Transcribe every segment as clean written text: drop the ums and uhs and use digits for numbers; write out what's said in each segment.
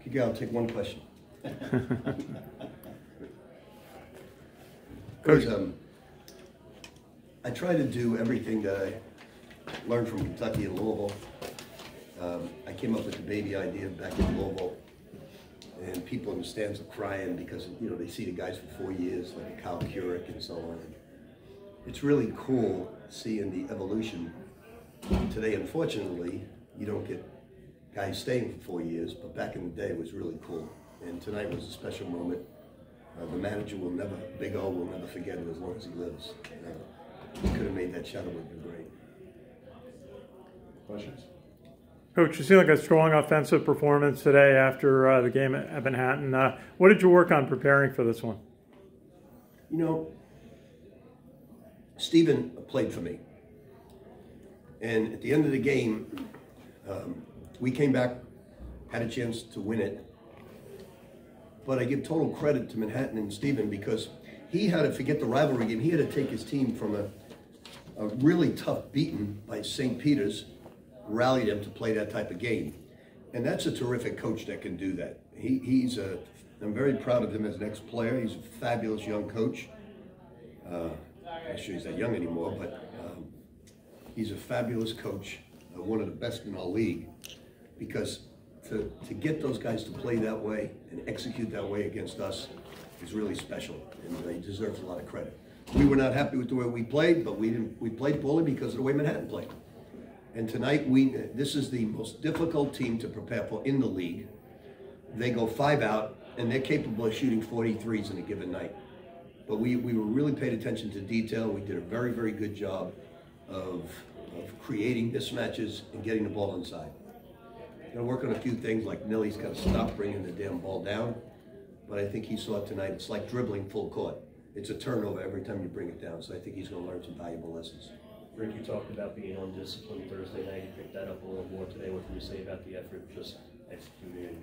Okay, I'll take one question. Coach, I try to do everything that I learned from Kentucky and Louisville. I came up with the baby idea back in Louisville, and people in the stands are crying because they see the guys for 4 years, like Kyle Curick and so on. It's really cool seeing the evolution. Today, unfortunately, you don't get guys staying for 4 years, but back in the day, it was really cool. And tonight was a special moment. The manager will never, Big O will never forget it as long as he lives. He could have made that shot, it would have been great. Questions? Coach, you seem like a strong offensive performance today after the game at Manhattan. What did you work on preparing for this one? Stephen played for me. And at the end of the game, we came back, had a chance to win it. But I give total credit to Manhattan and Stephen because he had to forget the rivalry game. He had to take his team from a really tough beating by St. Peter's, rally them to play that type of game. And that's a terrific coach that can do that. I'm very proud of him as an ex-player. He's a fabulous young coach. I'm not sure he's that young anymore, but he's a fabulous coach, one of the best in our league, because to get those guys to play that way and execute that way against us is really special, and he deserves a lot of credit. We were not happy with the way we played, but we played poorly because of the way Manhattan played. And tonight, this is the most difficult team to prepare for in the league. They go 5 out, and they're capable of shooting 43s in a given night. But we were really paid attention to detail. We did a very, very good job of creating mismatches and getting the ball inside. Gonna work on a few things, like Nilly's got to stop bringing the damn ball down. But I think he saw it tonight. It's like dribbling full court. It's a turnover every time you bring it down. So I think he's going to learn some valuable lessons. Rick, you talked about being undisciplined Thursday night. You picked that up a little more today. What can you say about the effort just executing?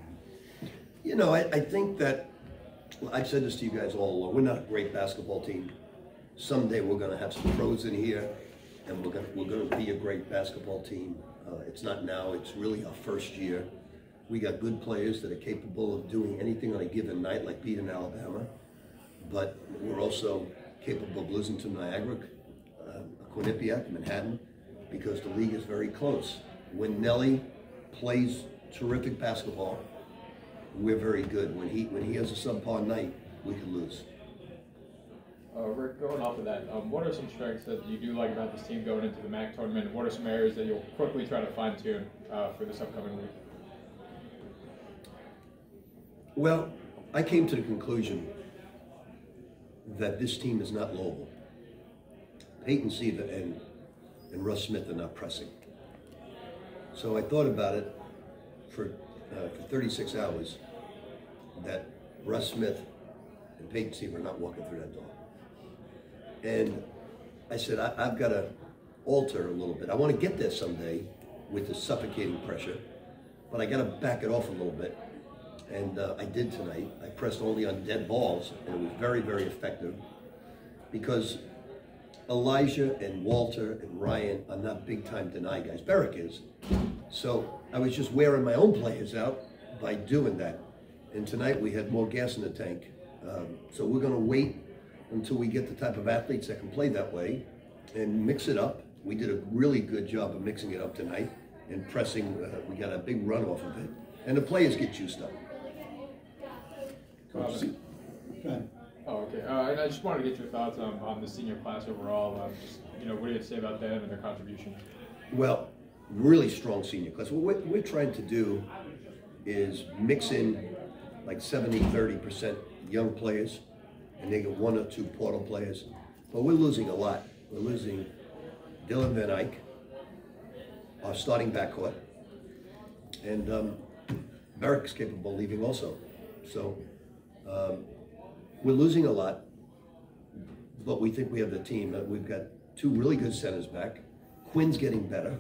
I think that, I've said this to you guys all along, we're not a great basketball team. Someday we're going to have some pros in here, and we're going to be a great basketball team. It's not now, it's really our first year. We got good players that are capable of doing anything on a given night, like beating Alabama, but we're also capable of losing to Niagara, Quinnipiac, Manhattan, because the league is very close. When Nelly plays terrific basketball, we're very good. When he has a subpar night, we can lose. Rick, going off of that, what are some strengths that you do like about this team going into the MAAC tournament? What are some areas that you'll quickly try to fine-tune for this upcoming week? Well, I came to the conclusion that this team is not Louisville. Peyton Siva and Russ Smith are not pressing. So I thought about it for 36 hours, that Russ Smith and Peyton Siva are not walking through that door. And I said, I've got to alter a little bit. I want to get there someday with the suffocating pressure, but I got to back it off a little bit. And I did tonight. I pressed only on dead balls, and it was very, very effective, because Elijah and Walter and Ryan are not big-time deny guys. Barrick is. So I was just wearing my own players out by doing that. And tonight we had more gas in the tank. So we're going to wait until we get the type of athletes that can play that way and mix it up. We did a really good job of mixing it up tonight and pressing. We got a big run off of it. And the players get used up. Go ahead. Oh, okay. And I just wanted to get your thoughts on the senior class overall. What do you have to say about them and their contribution? Well, really strong senior class. What we're trying to do is mix in like 70-30% young players, and they get 1 or 2 portal players. But we're losing a lot. We're losing Dylan Van Eyck, our starting backcourt, and Barrick's capable of leaving also. So we're losing a lot, but we think we have the team. We've got 2 really good centers back. Quinn's getting better.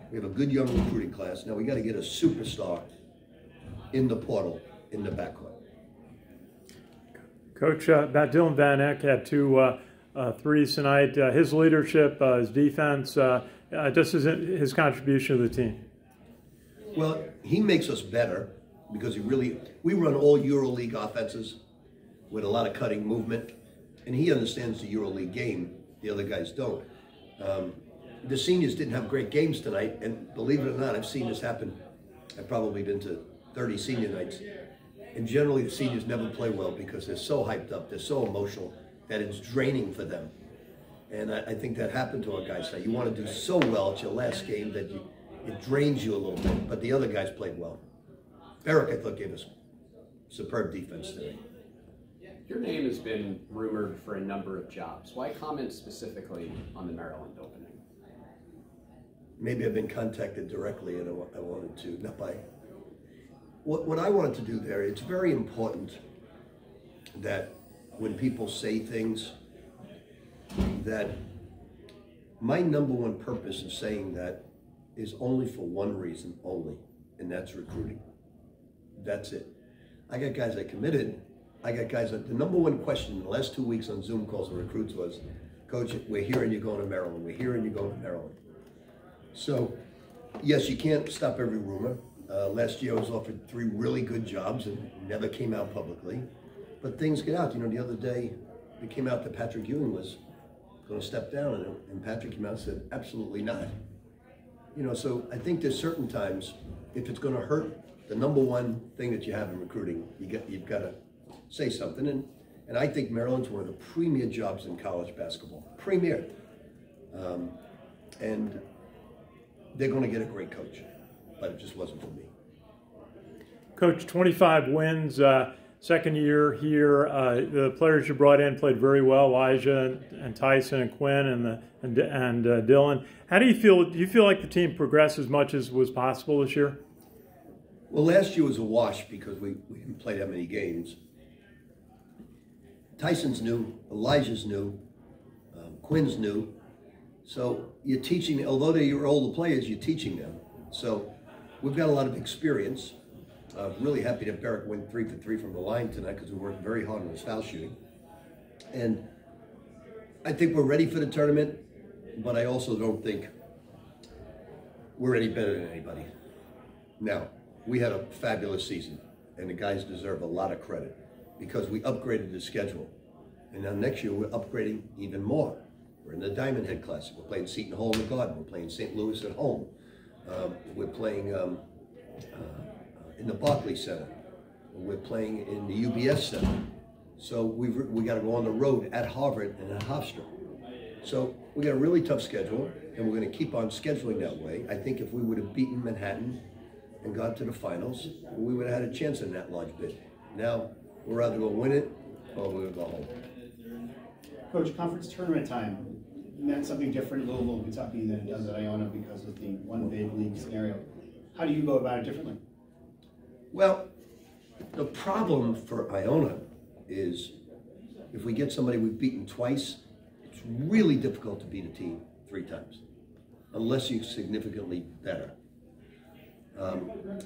We have a good young recruiting class. Now we got to get a superstar in the portal, in the backcourt. Coach, Dylan Van Eyck had 2 threes tonight. His leadership, his defense, just his contribution to the team. Well, he makes us better because we run all EuroLeague offenses with a lot of cutting movement, and he understands the EuroLeague game. The other guys don't. The seniors didn't have great games tonight, and believe it or not, I've seen this happen. I've probably been to 30 senior nights, and generally the seniors never play well because they're so hyped up, they're so emotional that it's draining for them. And I think that happened to our guys tonight. You want to do so well at your last game that it drains you a little bit, but the other guys played well. Eric, I thought, gave us superb defense today. Your name has been rumored for a number of jobs. Why comment specifically on the Maryland opening? Maybe I've been contacted directly and I wanted to, not by. What I wanted to do there, it's very important that when people say things, that my number one purpose of saying that is only for one reason only, and that's recruiting. That's it. I got guys that committed. I got guys that the number one question in the last 2 weeks on Zoom calls with recruits was, Coach, we're hearing you're going to Maryland. We're hearing you're going to Maryland. So, yes, you can't stop every rumor. Last year I was offered 3 really good jobs and never came out publicly. But things get out. You know, the other day it came out that Patrick Ewing was going to step down, and Patrick came out and said, absolutely not. You know, so I think there's certain times, if it's going to hurt the number one thing that you have in recruiting, you've got to say something. And I think Maryland's one of the premier jobs in college basketball. Premier. And they're going to get a great coach, but it just wasn't for me. Coach, 25 wins, second year here. The players you brought in played very well, Elijah and Tyson and Quinn and Dylan. How do you feel? Do you feel like the team progressed as much as was possible this year? Well, last year was a wash because we didn't play that many games. Tyson's new, Elijah's new, Quinn's new. So you're teaching, although they're your older players, you're teaching them. So we've got a lot of experience. Really happy that Barrett went 3 for 3 from the line tonight because we worked very hard on his foul shooting. And I think we're ready for the tournament, but I also don't think we're any better than anybody. Now, we had a fabulous season, and the guys deserve a lot of credit because we upgraded the schedule. And now next year, we're upgrading even more. We're in the Diamond Head Classic. We're playing Seton Hall in the Garden. We're playing St. Louis at home. We're playing in the Barclays Center. We're playing in the UBS Center. So we got to go on the road at Harvard and at Hofstra. So we got a really tough schedule, and we're going to keep on scheduling that way. I think if we would have beaten Manhattan and got to the finals, we would have had a chance in that large bid. Now, we're either going to win it or we're going to go home. Coach, conference tournament time meant something different in Louisville, Kentucky than it does at Iona because of the one big league scenario. How do you go about it differently? Well, the problem for Iona is if we get somebody we've beaten twice, it's really difficult to beat a team 3 times, unless you're significantly better.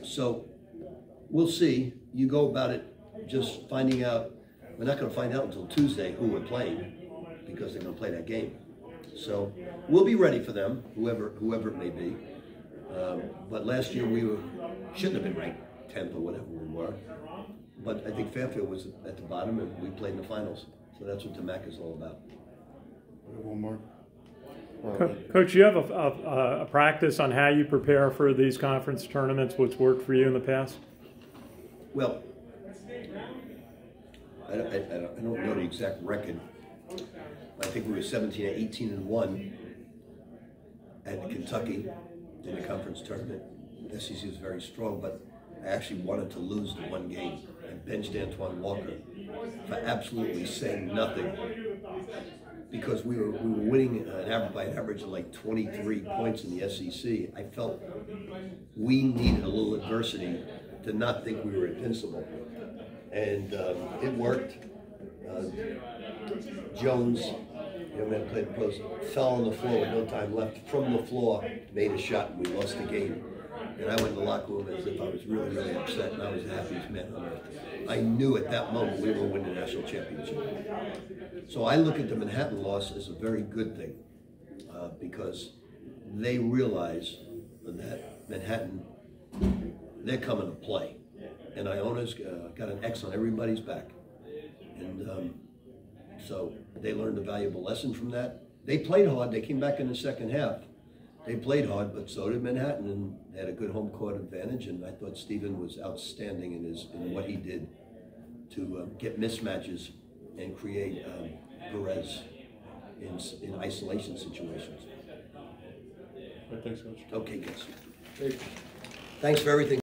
So we'll see. You go about it just finding out. We're not going to find out until Tuesday who we're playing because they're going to play that game. So we'll be ready for them, whoever it may be. But last year we shouldn't have been ranked 10th or whatever we were. But I think Fairfield was at the bottom and we played in the finals. So that's what the MAAC is all about. One more. Coach, you have a practice on how you prepare for these conference tournaments, what's worked for you in the past? Well, I don't know the exact record. I think we were 17 and 18 and 1 at Kentucky in the conference tournament. The SEC was very strong, but I actually wanted to lose the one game. I benched Antoine Walker for absolutely saying nothing because we were winning by an average of like 23 points in the SEC. I felt we needed a little adversity to not think we were invincible. And it worked. Jones, young man played post, fell on the floor with no time left. From the floor, made a shot, and we lost the game. And I went in the locker room as if I was really, really upset, and I was the happiest man on earth. I knew at that moment we were going to win the national championship. So I look at the Manhattan loss as a very good thing because they realize that Manhattan, they're coming to play. and Iona's got an X on everybody's back. And so they learned a valuable lesson from that. They played hard. They came back in the second half. They played hard, but so did Manhattan, and they had a good home court advantage. And I thought Stephen was outstanding in what he did to get mismatches and create Perez in isolation situations. Thanks, Coach. Okay, guys. Thanks for everything.